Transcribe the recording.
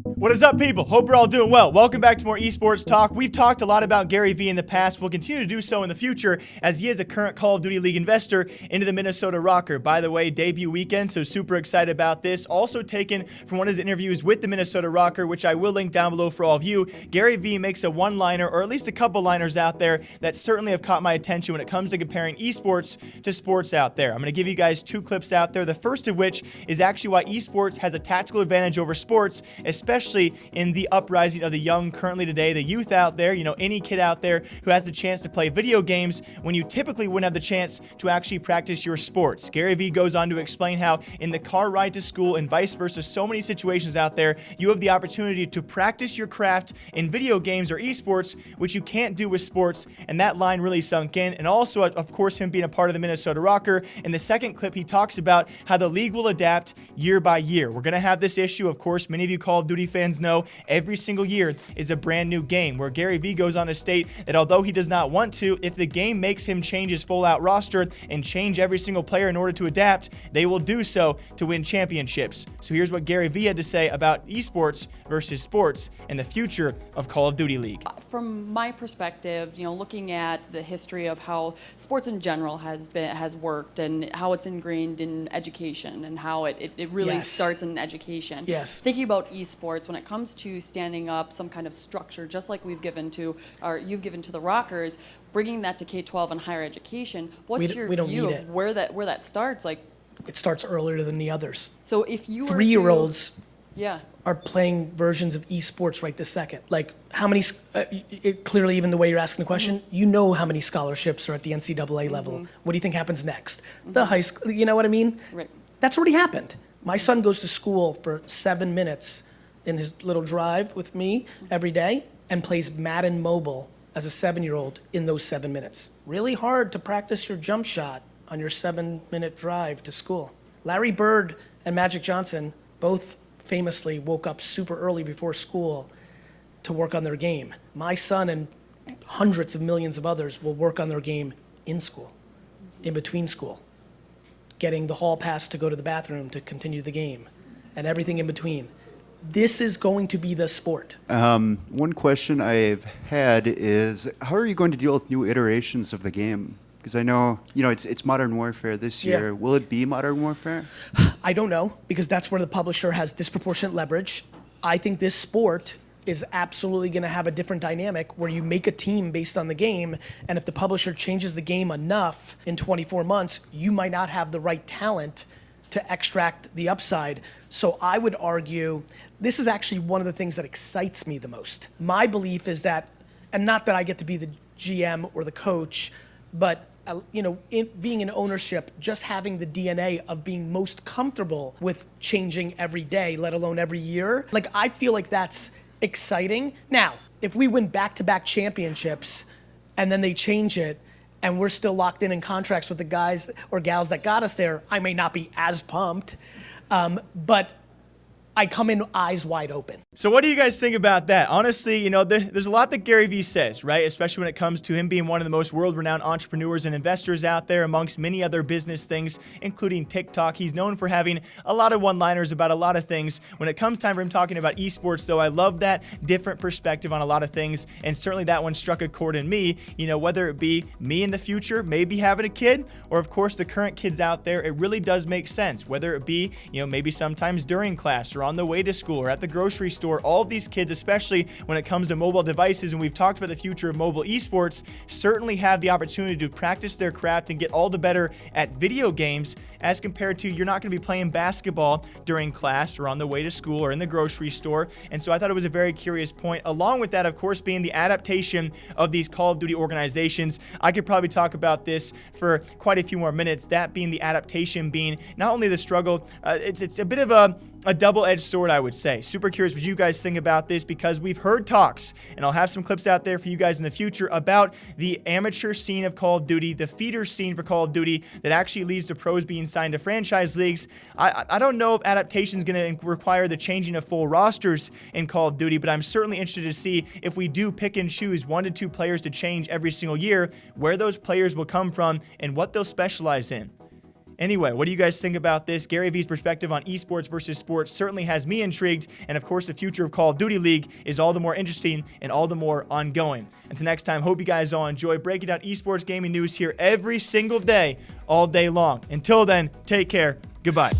What is up, people? Hope you're all doing well. Welcome back to more esports talk. We've talked a lot about Gary Vee in the past. We'll continue to do so in the future as he is a current Call of Duty League investor into the Minnesota Rokker. By the way, debut weekend, so super excited about this. Also taken from one of his interviews with the Minnesota Rokker, which I will link down below for all of you. Gary Vee makes a one-liner, or at least a couple liners out there that certainly have caught my attention when it comes to comparing esports to sports out there. I'm going to give you guys two clips out there, the first of which is actually why esports has a tactical advantage over sports, especially in the uprising of the young currently today, the youth out there, any kid out there who has the chance to play video games when you typically wouldn't have the chance to actually practice your sports. Gary Vee goes on to explain how in the car ride to school and vice versa, so many situations out there, you have the opportunity to practice your craft in video games or esports, which you can't do with sports, and that line really sunk in. And also, of course, him being a part of the Minnesota Rokker. In the second clip, he talks about how the league will adapt year by year. We're going to have this issue, of course, many of you Call of Duty fans know every single year is a brand new game, where Gary Vee goes on to state that although he does not want to, if the game makes him change his full-out roster and change every single player in order to adapt, they will do so to win championships. So here's what Gary Vee had to say about esports versus sports and the future of Call of Duty League. From my perspective, looking at the history of how sports in general has worked and how it's ingrained in education and how it really starts in education. Yes. Thinking about esports, when it comes to standing up some kind of structure, just like you've given to the Rokkers, bringing that to K-12 and higher education, what's your view of where that starts? Like, it starts earlier than the others. So if you were 3-year-olds yeah. are playing versions of esports right this second. Like, how many, clearly even the way you're asking the question, you know how many scholarships are at the NCAA level. What do you think happens next? The high school, you know what I mean? Right. That's already happened. My son goes to school for 7 minutes in his little drive with me every day and plays Madden Mobile as a 7-year-old in those 7 minutes. Really hard to practice your jump shot on your 7-minute drive to school. Larry Bird and Magic Johnson both famously woke up super early before school to work on their game. My son and hundreds of millions of others will work on their game in school, in between school, getting the hall pass to go to the bathroom to continue the game, and everything in between. This is going to be the sport. One question I've had is, how are you going to deal with new iterations of the game? Because I know, it's Modern Warfare this year. Yeah. Will it be Modern Warfare? I don't know, because that's where the publisher has disproportionate leverage. I think this sport is absolutely going to have a different dynamic where you make a team based on the game, and if the publisher changes the game enough in 24 months, you might not have the right talent to extract the upside. So I would argue this is actually one of the things that excites me the most. My belief is that, and not that I get to be the GM or the coach, but being in ownership, just having the DNA of being most comfortable with changing every day, let alone every year. Like, I feel like that's exciting. Now, if we win back-to-back championships and then they change it, and we're still locked in contracts with the guys or gals that got us there, I may not be as pumped, but I come in eyes wide open. So what do you guys think about that? Honestly, there's a lot that Gary Vee says, right? Especially when it comes to him being one of the most world-renowned entrepreneurs and investors out there, amongst many other business things, including TikTok. He's known for having a lot of one-liners about a lot of things. When it comes time for him talking about esports, though, I love that different perspective on a lot of things, and certainly that one struck a chord in me. Whether it be me in the future, maybe having a kid, or of course the current kids out there, it really does make sense. Whether it be, maybe sometimes during class or on the way to school or at the grocery store, all of these kids, especially when it comes to mobile devices, and we've talked about the future of mobile esports, certainly have the opportunity to practice their craft and get all the better at video games, as compared to you're not going to be playing basketball during class or on the way to school or in the grocery store. And so I thought it was a very curious point. Along with that, of course, being the adaptation of these Call of Duty organizations. I could probably talk about this for quite a few more minutes, that being the adaptation, being not only the struggle, it's a bit of a double-edged sword, I would say. Super curious what you guys think about this, because we've heard talks, and I'll have some clips out there for you guys in the future, about the amateur scene of Call of Duty, the feeder scene for Call of Duty that actually leads to pros being signed to franchise leagues. I don't know if adaptation is going to require the changing of full rosters in Call of Duty, but I'm certainly interested to see if we do pick and choose 1 to 2 players to change every single year, where those players will come from and what they'll specialize in. Anyway, what do you guys think about this? Gary V's perspective on esports versus sports certainly has me intrigued, and of course the future of Call of Duty League is all the more interesting and all the more ongoing. Until next time, hope you guys all enjoy breaking down esports gaming news here every single day, all day long. Until then, take care. Goodbye.